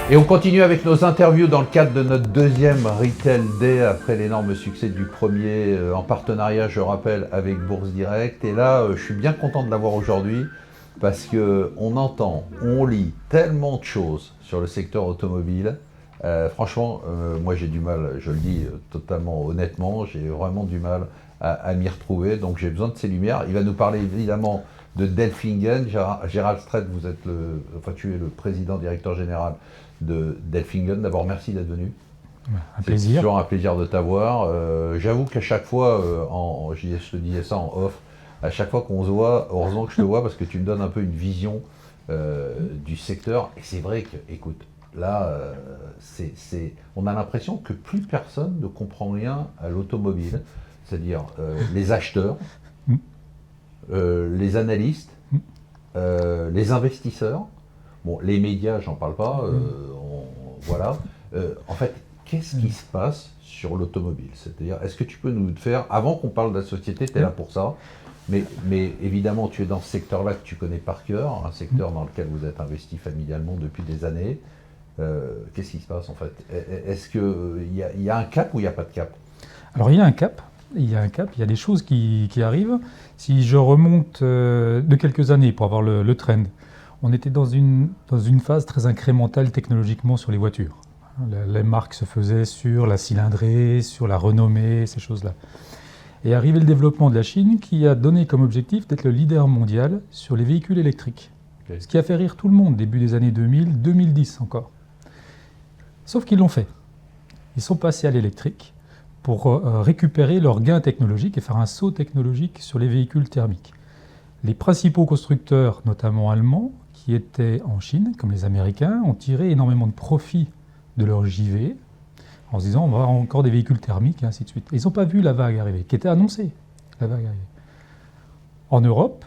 Et on continue avec nos interviews dans le cadre de notre deuxième Retail Day après l'énorme succès du premier en partenariat, je rappelle, avec Bourse Direct. Et là, je suis bien content de l'avoir aujourd'hui parce qu'on entend, on lit tellement de choses sur le secteur automobile. Franchement, moi j'ai du mal, je le dis totalement honnêtement, j'ai vraiment du mal à m'y retrouver. Donc j'ai besoin de ces lumières. Il va nous parler évidemment de Delfingen. Gérald Strait, tu es le président directeur général de Delfingen. D'abord, merci d'être venu. Un plaisir. C'est toujours un plaisir de t'avoir. J'avoue qu'à chaque fois, je te disais ça en off, à chaque fois qu'on se voit, heureusement que je te vois parce que tu me donnes un peu une vision du secteur. Et c'est vrai que, écoute, là, on a l'impression que plus personne ne comprend rien à l'automobile, c'est-à-dire les acheteurs, les analystes, les investisseurs. Bon, les médias, j'en parle pas, voilà. En fait, qu'est-ce qui se passe sur l'automobile? C'est-à-dire, est-ce que tu peux nous faire, avant qu'on parle de la société, tu es là pour ça, mais évidemment, tu es dans ce secteur-là que tu connais par cœur, un secteur dans lequel vous êtes investi familialement depuis des années. Qu'est-ce qui se passe en fait? Est-ce qu'il y a un cap ou il n'y a pas de cap? Alors, il y a un cap. Il y a des choses qui arrivent. Si je remonte de quelques années pour avoir le trend, on était dans une phase très incrémentale technologiquement sur les voitures. Les marques se faisaient sur la cylindrée, sur la renommée, ces choses-là. Et arrivé le développement de la Chine qui a donné comme objectif d'être le leader mondial sur les véhicules électriques. Okay. Ce qui a fait rire tout le monde, début des années 2000, 2010 encore. Sauf qu'ils l'ont fait. Ils sont passés à l'électrique pour récupérer leurs gains technologiques et faire un saut technologique sur les véhicules thermiques. Les principaux constructeurs, notamment allemands, qui étaient en Chine, comme les Américains, ont tiré énormément de profit de leur JV, en se disant on va avoir encore des véhicules thermiques, et ainsi de suite. Et ils n'ont pas vu la vague arriver, qui était annoncée, la vague arriver. En Europe,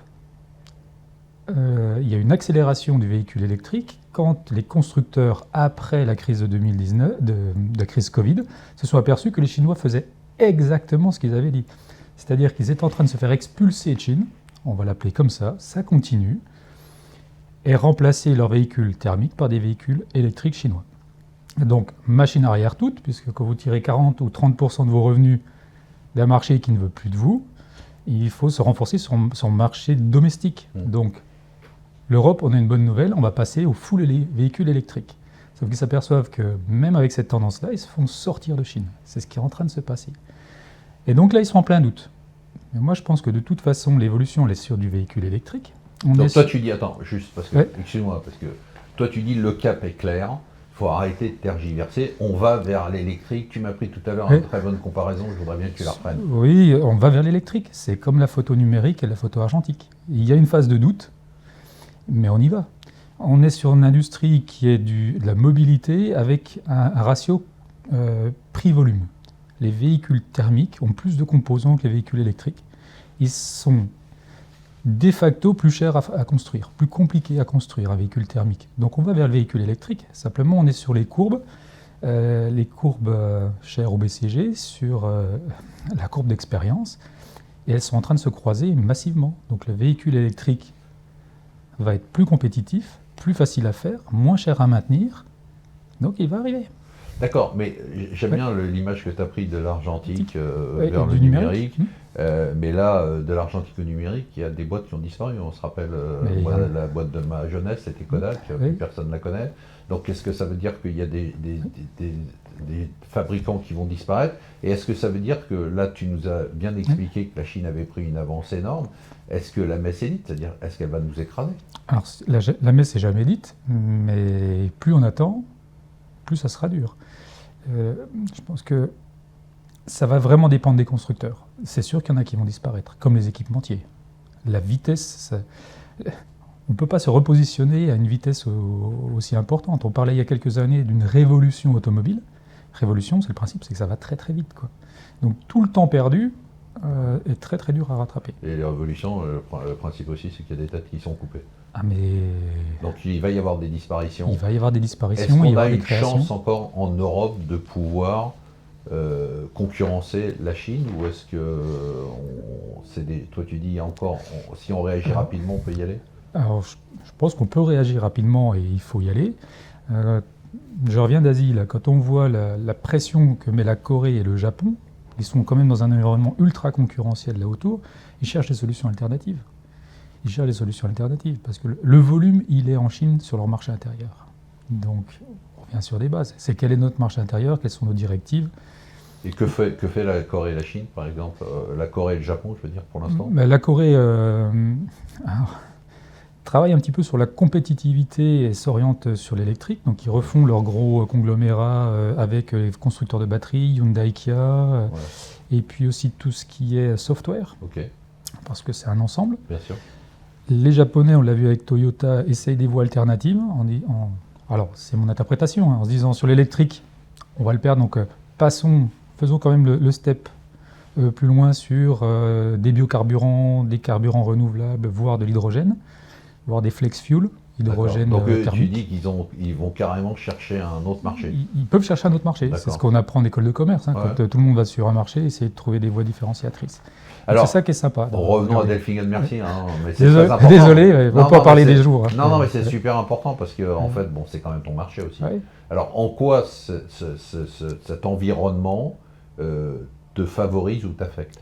il y a une accélération du véhicule électrique quand les constructeurs, après la crise de 2019, de la crise Covid, se sont aperçus que les Chinois faisaient exactement ce qu'ils avaient dit. C'est-à-dire qu'ils étaient en train de se faire expulser de Chine, on va l'appeler comme ça continue, et remplacer leurs véhicules thermiques par des véhicules électriques chinois. Donc, machine arrière toute, puisque quand vous tirez 40 ou 30% de vos revenus d'un marché qui ne veut plus de vous, il faut se renforcer son marché domestique. Donc, l'Europe, on a une bonne nouvelle, on va passer au full véhicules électriques. Sauf qu'ils s'aperçoivent que même avec cette tendance-là, ils se font sortir de Chine. C'est ce qui est en train de se passer. Et donc là, ils sont en plein doute. Mais moi, je pense que de toute façon, l'évolution, elle est sur du véhicule électrique. Donc toi, tu dis, attends, juste parce que, excuse-moi, parce que toi, tu dis le cap est clair, il faut arrêter de tergiverser, on va vers l'électrique. Tu m'as pris tout à l'heure une très bonne comparaison, je voudrais bien que tu la reprennes. Oui, on va vers l'électrique. C'est comme la photo numérique et la photo argentique. Il y a une phase de doute, mais on y va. On est sur une industrie qui est de la mobilité avec un ratio prix-volume. Les véhicules thermiques ont plus de composants que les véhicules électriques. Ils sont de facto plus chers à construire, plus compliqués à construire un véhicule thermique. Donc on va vers le véhicule électrique. Simplement, on est sur les courbes chères au BCG, sur la courbe d'expérience, et elles sont en train de se croiser massivement. Donc le véhicule électrique va être plus compétitif, plus facile à faire, moins cher à maintenir, donc il va arriver. D'accord, mais j'aime bien l'image que tu as prise de l'argentique vers le numérique. Mais là, de l'argentique au numérique, il y a des boîtes qui ont disparu. On se rappelle, la boîte de ma jeunesse, c'était Kodak, plus personne ne la connaît. Donc, est-ce que ça veut dire qu'il y a des fabricants qui vont disparaître? Et est-ce que ça veut dire que là, tu nous as bien expliqué que la Chine avait pris une avance énorme? Est-ce que la messe est dite? C'est-à-dire, est-ce qu'elle va nous écraser? Alors, la messe n'est jamais dite, mais plus on attend, plus ça sera dur. Je pense que ça va vraiment dépendre des constructeurs. C'est sûr qu'il y en a qui vont disparaître, comme les équipementiers. La vitesse, on ne peut pas se repositionner à une vitesse aussi importante. On parlait il y a quelques années d'une révolution automobile. Révolution, c'est le principe, c'est que ça va très très vite, quoi. Donc tout le temps perdu est très très dur à rattraper. Et les révolutions, le principe aussi, c'est qu'il y a des têtes qui sont coupées. Ah mais... Donc il va y avoir des disparitions. Il va y avoir des disparitions. Est-ce qu'on a une chance encore en Europe de pouvoir concurrencer la Chine, ou est-ce que toi tu dis encore, si on réagit rapidement, on peut y aller? Alors je pense qu'on peut réagir rapidement et il faut y aller. je reviens d'Asie, là, quand on voit la pression que met la Corée et le Japon, ils sont quand même dans un environnement ultra concurrentiel là autour, ils cherchent des solutions alternatives. Ils cherchent des solutions alternatives parce que le volume, il est en Chine sur leur marché intérieur. Donc, on revient sur des bases. C'est quel est notre marché intérieur, quelles sont nos directives. Et que fait la Corée et la Chine, par exemple la Corée et le Japon, je veux dire, pour l'instant? Mais la Corée travaille un petit peu sur la compétitivité et s'oriente sur l'électrique. Donc, ils refont leur gros conglomérat avec les constructeurs de batteries, Hyundai, Kia, Ouais. et puis aussi tout ce qui est software, Ok, parce que c'est un ensemble. bien sûr. Les Japonais, on l'a vu avec Toyota, essayent des voies alternatives. Alors, c'est mon interprétation, en se disant sur l'électrique, on va le perdre, donc faisons quand même le step plus loin sur des biocarburants, des carburants renouvelables, voire de l'hydrogène, voire des flex fuel, hydrogène donc tu thermique. dis qu'ils vont carrément chercher un autre marché. Ils peuvent chercher un autre marché. C'est D'accord. ce qu'on apprend en école de commerce. Ouais. Quand tout le monde va sur un marché, essayer de trouver des voies différenciatrices. Alors, c'est ça qui est sympa. revenons à Delphingen Merci, mais c'est Désolé, très important. désolé, on va pas en parler mais des c'est- jours. Non, mais c'est super important parce que en fait, bon, c'est quand même ton marché aussi. Ouais. Alors, en quoi cet environnement te favorise ou t'affecte?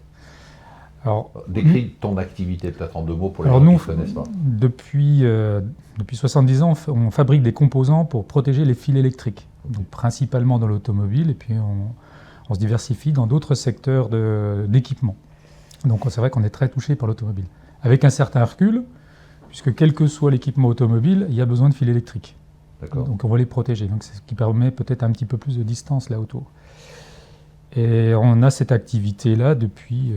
Alors, Décris ton activité peut-être en 2 mots pour les alors gens qui nous, ne connaissent pas. depuis 70 ans, on fabrique des composants pour protéger les fils électriques, donc principalement dans l'automobile, et puis on se diversifie dans d'autres secteurs d'équipement. Donc c'est vrai qu'on est très touché par l'automobile. Avec un certain recul, puisque quel que soit l'équipement automobile, il y a besoin de fils électriques. D'accord. Donc on va les protéger. Donc c'est ce qui permet peut-être un petit peu plus de distance là autour. Et on a cette activité-là depuis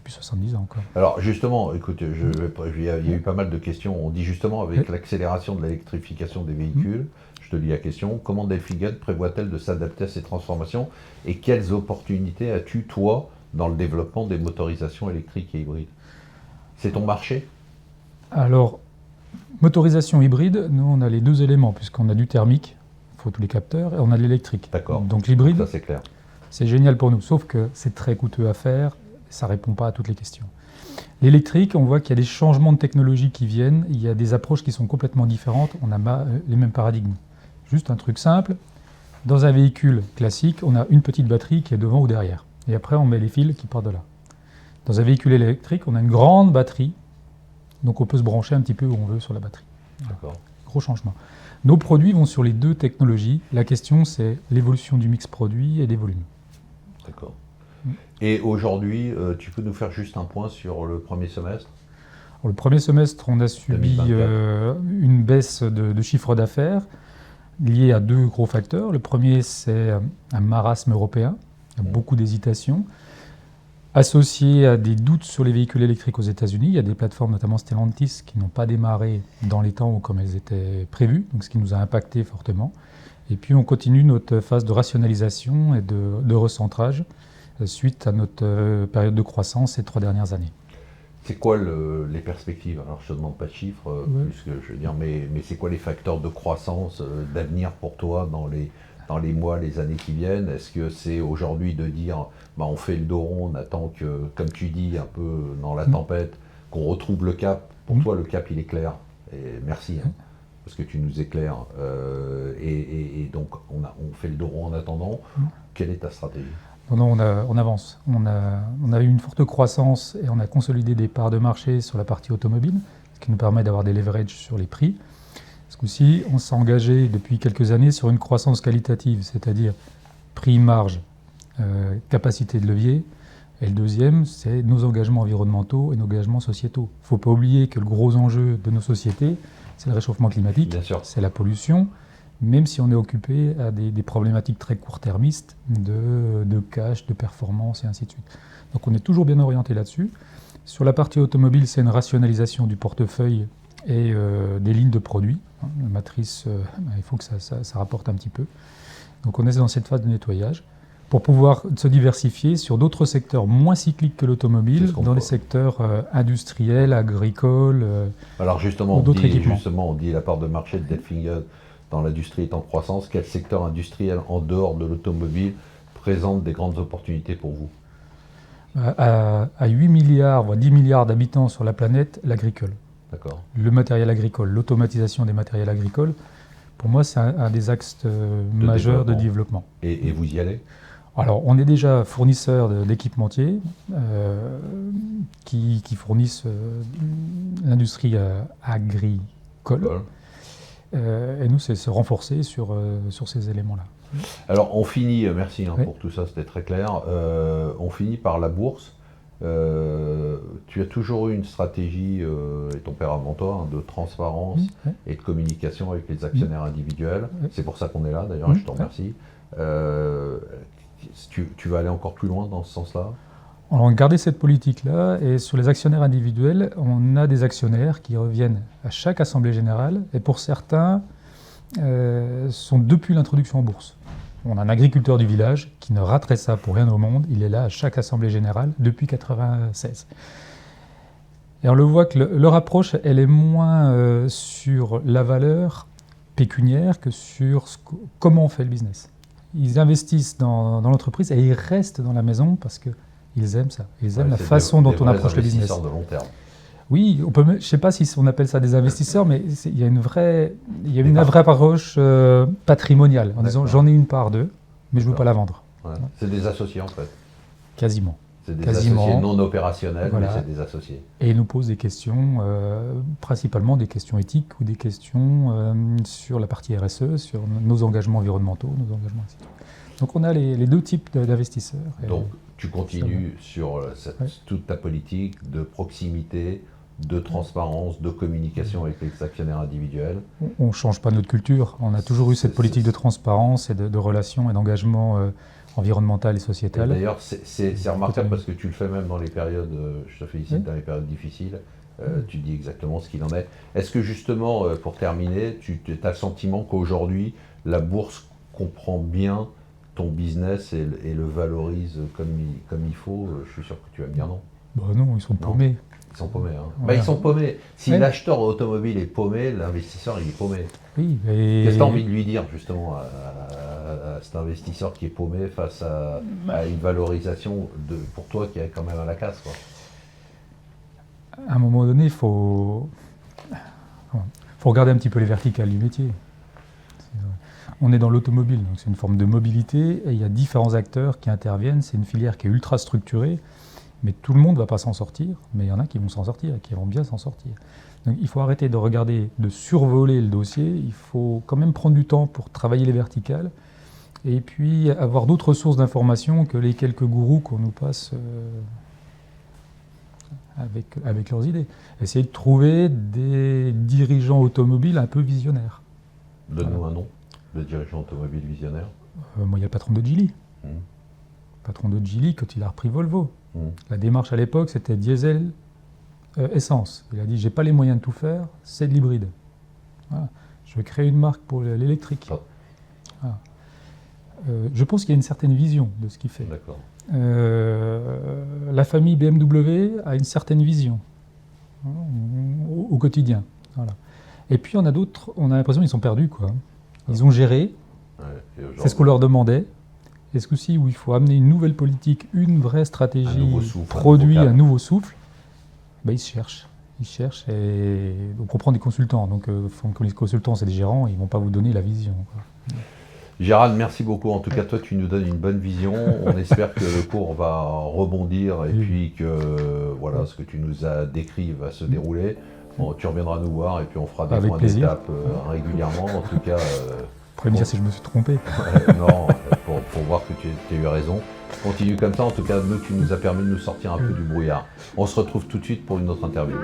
70 ans encore. Alors justement, écoute, il y a eu pas mal de questions. On dit justement avec Oui. l'accélération de l'électrification des véhicules, je te lis la question, comment Delphingen prévoit-elle de s'adapter à ces transformations et quelles opportunités as-tu, toi, dans le développement des motorisations électriques et hybrides? C'est ton marché? Alors, motorisation hybride, nous on a les deux éléments, puisqu'on a du thermique, il faut tous les capteurs, et on a de l'électrique. D'accord. Donc l'hybride, Ça c'est clair. c'est génial pour nous, sauf que c'est très coûteux à faire, ça ne répond pas à toutes les questions. L'électrique, on voit qu'il y a des changements de technologie qui viennent, il y a des approches qui sont complètement différentes, on n'a les mêmes paradigmes. Juste un truc simple, dans un véhicule classique, on a une petite batterie qui est devant ou derrière, et après on met les fils qui partent de là. Dans un véhicule électrique, on a une grande batterie, donc on peut se brancher un petit peu où on veut sur la batterie. D'accord. Gros changement. Nos produits vont sur les deux technologies. La question, c'est l'évolution du mix produit et des volumes. D'accord. Et aujourd'hui, tu peux nous faire juste un point sur le premier semestre? Alors, le premier semestre, on a subi 2024. une baisse de chiffre d'affaires liée à deux gros facteurs. Le premier, c'est un marasme européen, il y a beaucoup d'hésitations, associé à des doutes sur les véhicules électriques aux États-Unis. Il y a des plateformes, notamment Stellantis, qui n'ont pas démarré dans les temps ou comme elles étaient prévues, donc ce qui nous a impacté fortement. Et puis on continue notre phase de rationalisation et de recentrage suite à notre période de croissance ces 3 dernières années. C'est quoi les perspectives? Alors, je te demande pas de chiffres, Ouais. plus que je veux dire, mais c'est quoi les facteurs de croissance, d'avenir pour toi dans les mois, les années qui viennent? Est-ce que c'est aujourd'hui de dire, bah, on fait le dos rond, on attend que, comme tu dis, un peu dans la tempête, qu'on retrouve le cap? Pour toi, le cap, il est clair. Et merci, hein, parce que tu nous éclaires. Et donc, on fait le dos rond en attendant. Quelle est ta stratégie? Non, on avance. On a eu une forte croissance et on a consolidé des parts de marché sur la partie automobile, ce qui nous permet d'avoir des leverages sur les prix. Ce coup-ci, on s'est engagé depuis quelques années sur une croissance qualitative, c'est-à-dire prix, marge, capacité de levier. Et le deuxième, c'est nos engagements environnementaux et nos engagements sociétaux. Il ne faut pas oublier que le gros enjeu de nos sociétés, c'est le réchauffement climatique, Bien sûr. c'est la pollution, même si on est occupé à des problématiques très court-termistes de cash, de performance et ainsi de suite. Donc on est toujours bien orienté là-dessus. Sur la partie automobile, c'est une rationalisation du portefeuille et des lignes de produits. La matrice, il faut que ça rapporte un petit peu. Donc on est dans cette phase de nettoyage pour pouvoir se diversifier sur d'autres secteurs moins cycliques que l'automobile, dans les secteurs industriels, agricoles, alors justement, on dit la part de marché de Delphingen dans l'industrie est en croissance. Quel secteur industriel en dehors de l'automobile présente des grandes opportunités pour vous? À 8 milliards, voire 10 milliards d'habitants sur la planète, l'agricole. D'accord. Le matériel agricole, l'automatisation des matériels agricoles. Pour moi, c'est un des axes majeurs de développement. Et vous y allez? Alors, on est déjà fournisseur d'équipementiers qui fournissent l'industrie agricole. Et nous, c'est se renforcer sur ces éléments-là. Alors, on finit, merci Oui. pour tout ça, c'était très clair. On finit par la bourse. Tu as toujours eu une stratégie, et ton père avant toi, de transparence et de communication avec les actionnaires individuels. C'est pour ça qu'on est là, d'ailleurs, et je te remercie. Tu vas aller encore plus loin dans ce sens-là? On a gardé cette politique-là, et sur les actionnaires individuels, on a des actionnaires qui reviennent à chaque assemblée générale, et pour certains, sont depuis l'introduction en bourse. On a un agriculteur du village qui ne raterait ça pour rien au monde, il est là à chaque assemblée générale depuis 1996. Et on le voit que leur approche, elle est moins sur la valeur pécuniaire que sur comment on fait le business. Ils investissent dans l'entreprise et ils restent dans la maison parce qu'ils aiment ça. Ils aiment la façon dont on approche le business. De long terme. Oui, je ne sais pas si on appelle ça des investisseurs, mais il y a une vraie approche patrimoniale, en disant j'en ai une part d'eux, mais je ne veux pas la vendre. Ouais. C'est des associés en fait. Quasiment. C'est des associés non opérationnels, voilà. Mais c'est des associés. Et ils nous posent des questions, principalement des questions éthiques ou des questions sur la partie RSE, sur nos engagements environnementaux, nos engagements etc. Donc on a les deux types d'investisseurs. Donc tu continues sur toute ta politique de proximité, de transparence, de communication avec les actionnaires individuels. On ne change pas notre culture. On a toujours eu cette politique de transparence et de relations et d'engagement environnemental et sociétal. D'ailleurs, c'est remarquable parce que tu le fais même dans les périodes, je te félicite, dans les périodes difficiles, tu dis exactement ce qu'il en est. Est-ce que justement, pour terminer, tu as le sentiment qu'aujourd'hui, la bourse comprend bien ton business et le valorise comme il faut? Je suis sûr que tu vas me dire non. Bah non, ils sont paumés. Ils sont paumés. Hein. Voilà. Ils sont paumés. Si l'acheteur automobile est paumé, l'investisseur il est paumé. Oui, qu'est-ce que tu as envie de lui dire justement à cet investisseur qui est paumé face à une valorisation pour toi qui est quand même à la casse, quoi? À un moment donné, il faut regarder un petit peu les verticales du métier. On est dans l'automobile, donc c'est une forme de mobilité, et il y a différents acteurs qui interviennent. C'est une filière qui est ultra structurée, mais tout le monde ne va pas s'en sortir, mais il y en a qui vont s'en sortir, et qui vont bien s'en sortir. Donc il faut arrêter de regarder, de survoler le dossier, il faut quand même prendre du temps pour travailler les verticales, et puis avoir d'autres sources d'informations que les quelques gourous qu'on nous passe avec leurs idées. Essayer de trouver des dirigeants automobiles un peu visionnaires. Donne-nous un nom de dirigeant automobile visionnaire. Moi, il y a le patron de Geely. Le patron de Geely, quand il a repris Volvo. La démarche à l'époque, c'était diesel, essence. Il a dit, j'ai pas les moyens de tout faire, c'est de l'hybride. Voilà. Je vais créer une marque pour l'électrique. Voilà. Je pense qu'il y a une certaine vision de ce qu'il fait. D'accord. La famille BMW a une certaine vision au quotidien. Voilà. Et puis, on a d'autres, on a l'impression qu'ils sont perdus, quoi. Ils ont géré, c'est ce qu'on leur demandait. Et ce coup-ci, où il faut amener une nouvelle politique, une vraie stratégie, un nouveau souffle, ben, ils cherchent. Et donc on prend des consultants. Donc les consultants, c'est des gérants, ils ne vont pas vous donner la vision, quoi. Gérald, merci beaucoup. En tout cas, toi, tu nous donnes une bonne vision. On espère que le cours va rebondir et puis que voilà, ce que tu nous as décrit va se dérouler. Bon, tu reviendras nous voir et puis on fera des points d'étape régulièrement. En tout cas, vous pouvez me dire si je me suis trompé. Non, pour voir que tu as eu raison. Continue comme ça. En tout cas, nous, tu nous as permis de nous sortir un peu du brouillard. On se retrouve tout de suite pour une autre interview.